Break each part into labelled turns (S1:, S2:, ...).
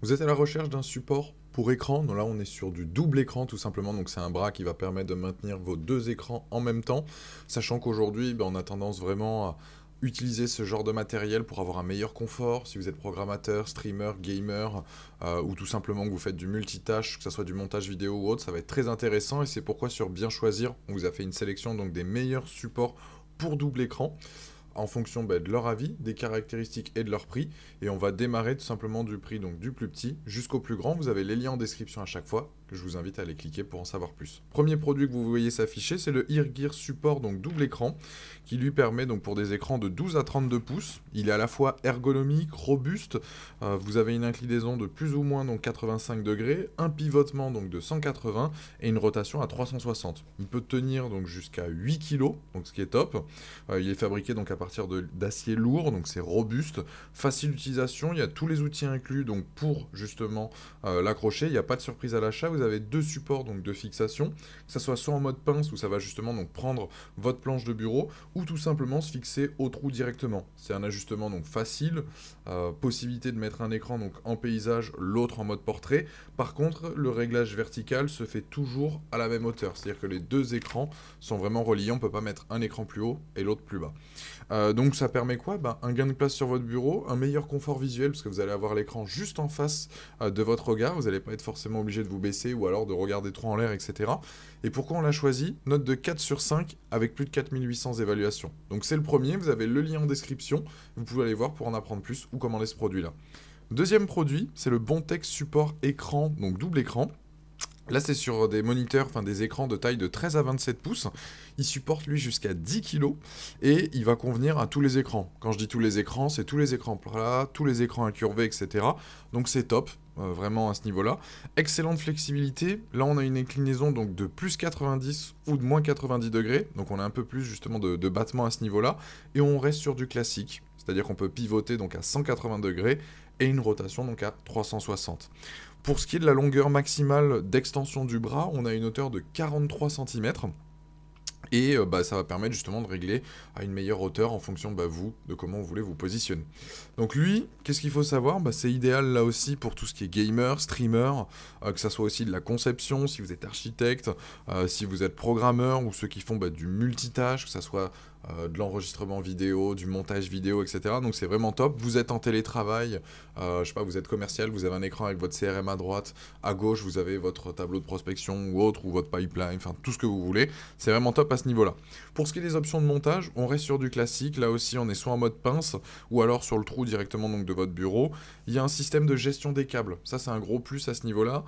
S1: Vous êtes à la recherche d'un support pour écran. Donc là, on est sur du double écran tout simplement. Donc c'est un bras qui va permettre de maintenir vos deux écrans en même temps. Sachant qu'aujourd'hui, on a tendance vraiment à utiliser ce genre de matériel pour avoir un meilleur confort. Si vous êtes programmateur, streamer, gamer, ou tout simplement que vous faites du multitâche, que ce soit du montage vidéo ou autre, ça va être très intéressant. Et c'est pourquoi sur Bien Choisir, on vous a fait une sélection donc des meilleurs supports pour double écran en fonction de leur avis, des caractéristiques et de leur prix. Et on va démarrer tout simplement du prix donc du plus petit jusqu'au plus grand. Vous avez les liens en description à chaque fois, que je vous invite à aller cliquer pour en savoir plus. Premier produit que vous voyez s'afficher, c'est le Eargear Support, donc double écran, qui lui permet donc pour des écrans de 12 à 32 pouces. Il est à la fois ergonomique, robuste, vous avez une inclinaison de plus ou moins donc 85 degrés, un pivotement donc de 180 et une rotation à 360. Il peut tenir donc jusqu'à 8 kg, donc ce qui est top. Il est fabriqué donc à partir d'acier lourd, donc c'est robuste, facile d'utilisation, il y a tous les outils inclus donc pour justement l'accrocher, il n'y a pas de surprise à l'achat, vous avez deux supports donc de fixation, que ça soit en mode pince où ça va justement donc prendre votre planche de bureau ou tout simplement se fixer au trou directement. C'est un ajustement donc facile, possibilité de mettre un écran donc en paysage, l'autre en mode portrait. Par contre, le réglage vertical se fait toujours à la même hauteur, c'est-à-dire que les deux écrans sont vraiment reliés, on ne peut pas mettre un écran plus haut et l'autre plus bas. Donc ça permet quoi? Un gain de place sur votre bureau, un meilleur confort visuel parce que vous allez avoir l'écran juste en face de votre regard, vous n'allez pas être forcément obligé de vous baisser ou alors de regarder trop en l'air, etc. Et pourquoi on l'a choisi? Note de 4 sur 5 avec plus de 4800 évaluations. Donc c'est le premier, vous avez le lien en description, vous pouvez aller voir pour en apprendre plus ou commander ce produit-là. Deuxième produit, c'est le Bontex Support écran, donc double écran. Là, c'est sur des moniteurs, enfin des écrans de taille de 13 à 27 pouces. Il supporte lui jusqu'à 10 kg et il va convenir à tous les écrans. Quand je dis tous les écrans, c'est tous les écrans plats, tous les écrans incurvés, etc. Donc c'est top, vraiment à ce niveau-là. Excellente flexibilité. Là, on a une inclinaison donc de plus 90 ou de moins 90 degrés. Donc on a un peu plus justement de battement à ce niveau-là. Et on reste sur du classique. C'est-à-dire qu'on peut pivoter donc à 180 degrés et une rotation donc à 360. Pour ce qui est de la longueur maximale d'extension du bras, on a une hauteur de 43 cm. Et ça va permettre justement de régler à une meilleure hauteur en fonction de vous, de comment vous voulez vous positionner. Donc lui, qu'est-ce qu'il faut savoir? C'est idéal là aussi pour tout ce qui est gamer, streamer, que ça soit aussi de la conception, si vous êtes architecte, si vous êtes programmeur ou ceux qui font du multitâche, que ça soit de l'enregistrement vidéo, du montage vidéo, etc. Donc c'est vraiment top. Vous êtes en télétravail, je sais pas, vous êtes commercial, vous avez un écran avec votre CRM à droite, à gauche vous avez votre tableau de prospection ou autre, ou votre pipeline, enfin tout ce que vous voulez. C'est vraiment top à ce niveau-là. Pour ce qui est des options de montage, on reste sur du classique. Là aussi, on est soit en mode pince, ou alors sur le trou directement donc de votre bureau. Il y a un système de gestion des câbles. Ça, c'est un gros plus à ce niveau-là.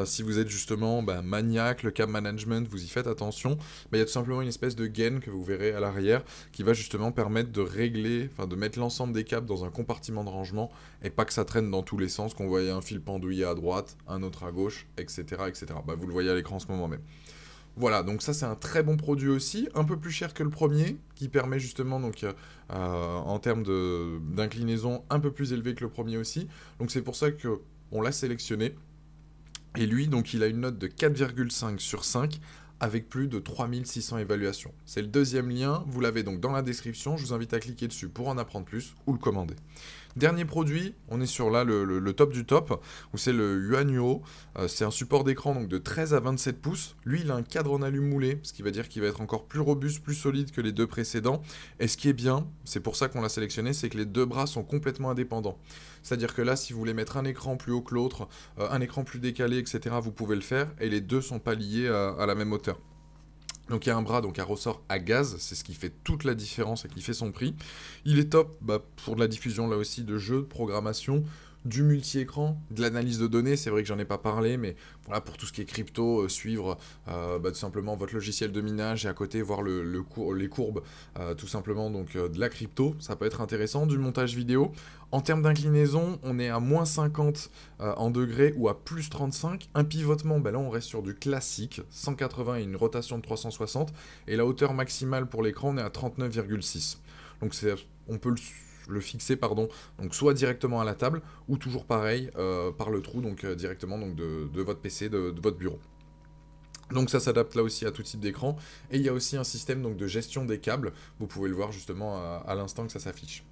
S1: Si vous êtes justement maniaque, le câble management, vous y faites attention. Il y a tout simplement une espèce de gaine que vous verrez à l'arrière qui va justement permettre de régler, de mettre l'ensemble des câbles dans un compartiment de rangement et pas que ça traîne dans tous les sens, qu'on voyait un fil pendouillé à droite, un autre à gauche, etc. etc. Vous le voyez à l'écran en ce moment même. Voilà, donc ça c'est un très bon produit aussi, un peu plus cher que le premier, qui permet justement donc en termes d'inclinaison un peu plus élevé que le premier aussi. Donc c'est pour ça que on l'a sélectionné. Et lui, donc il a une note de 4,5 sur 5 avec plus de 3600 évaluations. C'est le deuxième lien, vous l'avez donc dans la description, je vous invite à cliquer dessus pour en apprendre plus ou le commander. Dernier produit, on est sur là le top du top, où c'est le Yuanyo. C'est un support d'écran donc de 13 à 27 pouces. Lui, il a un cadre en alu moulé, ce qui va dire qu'il va être encore plus robuste, plus solide que les deux précédents. Et ce qui est bien, c'est pour ça qu'on l'a sélectionné, c'est que les deux bras sont complètement indépendants. C'est-à-dire que là, si vous voulez mettre un écran plus haut que l'autre, un écran plus décalé, etc., vous pouvez le faire, et les deux sont pas liés à la même hauteur. Donc il y a un bras donc à ressort à gaz, c'est ce qui fait toute la différence et qui fait son prix. Il est top pour de la diffusion là aussi de jeux, de programmation, du multi-écran, de l'analyse de données, c'est vrai que j'en ai pas parlé, mais voilà, pour tout ce qui est crypto, suivre tout simplement votre logiciel de minage et à côté voir les courbes, tout simplement donc de la crypto, ça peut être intéressant, du montage vidéo. En termes d'inclinaison, on est à moins 50 en degrés ou à plus 35. Un pivotement, là on reste sur du classique, 180 et une rotation de 360, et la hauteur maximale pour l'écran, on est à 39,6. Donc on peut le fixer donc soit directement à la table ou toujours pareil par le trou donc directement donc de votre PC, de votre bureau. Donc ça s'adapte là aussi à tout type d'écran et il y a aussi un système donc de gestion des câbles, vous pouvez le voir justement à l'instant que ça s'affiche.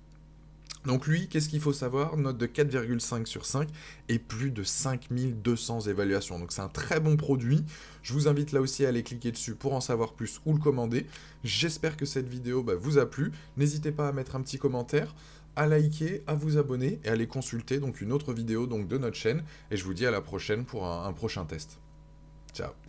S1: Donc lui, qu'est-ce qu'il faut savoir? Note de 4,5 sur 5 et plus de 5200 évaluations. Donc c'est un très bon produit. Je vous invite là aussi à aller cliquer dessus pour en savoir plus ou le commander. J'espère que cette vidéo vous a plu. N'hésitez pas à mettre un petit commentaire, à liker, à vous abonner et à aller consulter donc une autre vidéo donc de notre chaîne. Et je vous dis à la prochaine pour un prochain test. Ciao.